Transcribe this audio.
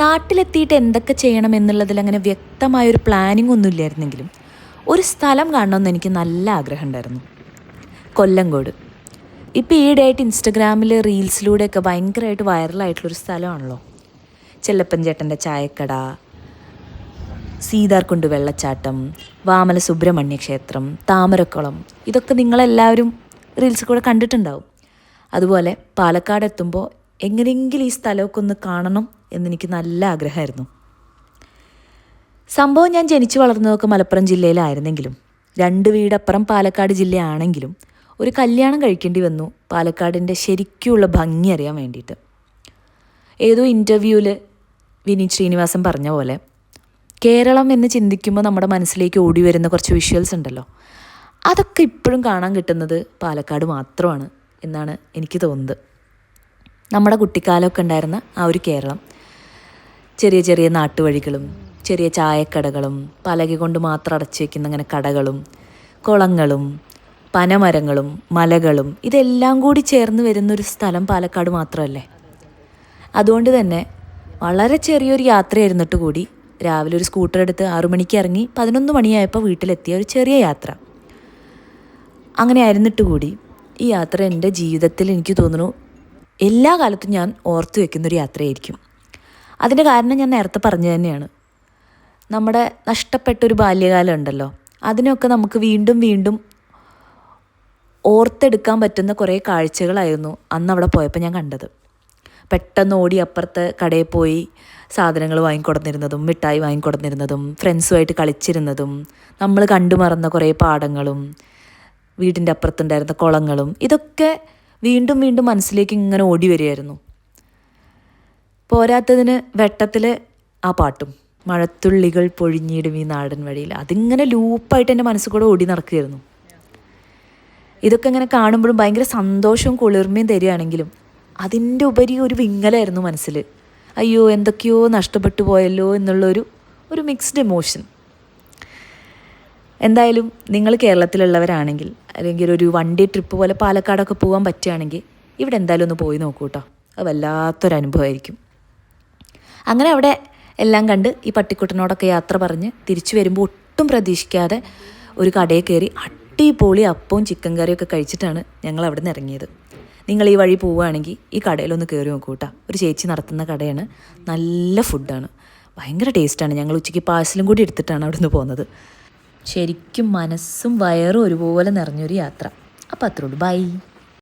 നാട്ടിലെത്തിയിട്ട് എന്തൊക്കെ ചെയ്യണം എന്നുള്ളതിൽ അങ്ങനെ വ്യക്തമായൊരു പ്ലാനിങ് ഒന്നും ഇല്ലായിരുന്നെങ്കിലും ഒരു സ്ഥലം കാണണമെന്ന് എനിക്ക് നല്ല ആഗ്രഹം ഉണ്ടായിരുന്നു. കൊല്ലങ്കോട്. ഇപ്പോൾ ഈയിടെയായിട്ട് ഇൻസ്റ്റഗ്രാമിൽ റീൽസിലൂടെയൊക്കെ ഭയങ്കരമായിട്ട് വൈറലായിട്ടുള്ളൊരു സ്ഥലമാണല്ലോ. ചെല്ലപ്പൻ ചേട്ടൻ്റെ ചായക്കട, സീതാർകുണ്ട് വെള്ളച്ചാട്ടം, വാമല സുബ്രഹ്മണ്യ ക്ഷേത്രം, താമരക്കുളം, ഇതൊക്കെ നിങ്ങളെല്ലാവരും റീൽസിൽ കൂടെ കണ്ടിട്ടുണ്ടാവും. അതുപോലെ പാലക്കാട് എത്തുമ്പോൾ എങ്ങനെയെങ്കിലും ഈ സ്ഥലമൊക്കെ ഒന്ന് കാണണം എന്നെനിക്ക് നല്ല ആഗ്രഹമായിരുന്നു. സംഭവം ഞാൻ ജനിച്ചു വളർന്നതൊക്കെ മലപ്പുറം ജില്ലയിലായിരുന്നെങ്കിലും 2 വീടപ്പുറം പാലക്കാട് ജില്ലയാണെങ്കിലും ഒരു കല്യാണം കഴിക്കേണ്ടി വന്നു പാലക്കാടിൻ്റെ ശരിക്കുള്ള ഭംഗി അറിയാൻ വേണ്ടിയിട്ട്. ഏതോ ഇൻ്റർവ്യൂവിൽ വിനീത് ശ്രീനിവാസൻ പറഞ്ഞ പോലെ കേരളം എന്ന് ചിന്തിക്കുമ്പോൾ നമ്മുടെ മനസ്സിലേക്ക് ഓടി വരുന്ന കുറച്ച് വിഷ്വൽസ് ഉണ്ടല്ലോ, അതൊക്കെ ഇപ്പോഴും കാണാൻ കിട്ടുന്നത് പാലക്കാട് മാത്രമാണ് എന്നാണ് എനിക്ക് തോന്നുന്നത്. നമ്മുടെ കുട്ടിക്കാലമൊക്കെ ഉണ്ടായിരുന്ന ആ ഒരു കേരളം, ചെറിയ ചെറിയ നാട്ടുവഴികളും ചെറിയ ചായക്കടകളും പലക കൊണ്ട് മാത്രം അടച്ചു വയ്ക്കുന്ന അങ്ങനെ കടകളും കുളങ്ങളും പനമരങ്ങളും മലകളും ഇതെല്ലാം കൂടി ചേർന്ന് വരുന്നൊരു സ്ഥലം പാലക്കാട് മാത്രമല്ലേ. അതുകൊണ്ട് തന്നെ വളരെ ചെറിയൊരു യാത്രയായിരുന്നിട്ട് കൂടി രാവിലെ ഒരു സ്കൂട്ടർ എടുത്ത് 6 മണിക്ക് ഇറങ്ങി 11 മണിയായപ്പോൾ വീട്ടിലെത്തിയ ഒരു ചെറിയ യാത്ര. അങ്ങനെ ആയിരുന്നിട്ട് കൂടി ഈ യാത്ര എൻ്റെ ജീവിതത്തിൽ എനിക്ക് തോന്നുന്നു എല്ലാ കാലത്തും ഞാൻ ഓർത്തു വെക്കുന്നൊരു യാത്രയായിരിക്കും. അതിൻ്റെ കാരണം ഞാൻ നേരത്തെ പറഞ്ഞു തന്നെയാണ്. നമ്മുടെ നഷ്ടപ്പെട്ടൊരു ബാല്യകാലം ഉണ്ടല്ലോ, അതിനൊക്കെ നമുക്ക് വീണ്ടും വീണ്ടും ഓർത്തെടുക്കാൻ പറ്റുന്ന കുറേ കാഴ്ചകളായിരുന്നു അന്ന് അവിടെ പോയപ്പോൾ ഞാൻ കണ്ടത്. പെട്ടെന്ന് ഓടി അപ്പുറത്തെ കടയിൽ പോയി സാധനങ്ങൾ വാങ്ങിക്കൊടുന്നിരുന്നതും മിഠായി വാങ്ങിക്കൊടുന്നിരുന്നതും ഫ്രണ്ട്സുമായിട്ട് കളിച്ചിരുന്നതും നമ്മൾ കണ്ടു മറന്ന കുറേ പാടങ്ങളും വീടിൻ്റെ അപ്പുറത്തുണ്ടായിരുന്ന കുളങ്ങളും ഇതൊക്കെ വീണ്ടും വീണ്ടും മനസ്സിലേക്ക് ഇങ്ങനെ ഓടി വരികയായിരുന്നു. പോരാത്തതിന് വെട്ടത്തിൽ ആ പാട്ടും മഴത്തുള്ളികൾ പൊഴിഞ്ഞിടും ഈ നാടൻ വഴിയിൽ, അതിങ്ങനെ ലൂപ്പായിട്ട് എൻ്റെ മനസ്സിൽ കൂടെ ഓടി നടക്കുകയായിരുന്നു. ഇതൊക്കെ ഇങ്ങനെ കാണുമ്പോഴും ഭയങ്കര സന്തോഷവും കുളിർമയും തരികയാണെങ്കിലും അതിൻ്റെ ഉപരി ഒരു വിങ്ങലായിരുന്നു മനസ്സിൽ. അയ്യോ എന്തൊക്കെയോ നഷ്ടപ്പെട്ടു പോയല്ലോ എന്നുള്ളൊരു മിക്സ്ഡ് ഇമോഷൻ. എന്തായാലും നിങ്ങൾ കേരളത്തിലുള്ളവരാണെങ്കിൽ അല്ലെങ്കിൽ ഒരു 1 ഡേ ട്രിപ്പ് പോലെ പാലക്കാടൊക്കെ പോകാൻ പറ്റുകയാണെങ്കിൽ ഇവിടെ എന്തായാലും ഒന്ന് പോയി നോക്കൂ കേട്ടോ. അത് വല്ലാത്തൊരനുഭവമായിരിക്കും. അങ്ങനെ അവിടെ എല്ലാം കണ്ട് ഈ പട്ടിക്കുട്ടനോടൊക്കെ യാത്ര പറഞ്ഞ് തിരിച്ചു വരുമ്പോൾ ഒട്ടും പ്രതീക്ഷിക്കാതെ ഒരു കടയിൽ കയറി അടിപൊളി അപ്പവും ചിക്കൻ കറിയൊക്കെ കഴിച്ചിട്ടാണ് ഞങ്ങൾ അവിടെ നിന്ന് ഇറങ്ങിയത്. നിങ്ങൾ ഈ വഴി പോവുകയാണെങ്കിൽ ഈ കടയിലൊന്ന് കയറി നോക്കൂ കേട്ടോ. ഒരു ചേച്ചി നടത്തുന്ന കടയാണ്, നല്ല ഫുഡാണ്, ഭയങ്കര ടേസ്റ്റാണ്. ഞങ്ങൾ ഉച്ചയ്ക്ക് പാഴ്സലും കൂടി എടുത്തിട്ടാണ് അവിടെ നിന്ന് പോകുന്നത്. ശരിക്കും മനസ്സും വയറും ഒരുപോലെ നിറഞ്ഞൊരു യാത്ര. അപ്പോൾ അത്രേ ഉള്ളൂ. ബൈ.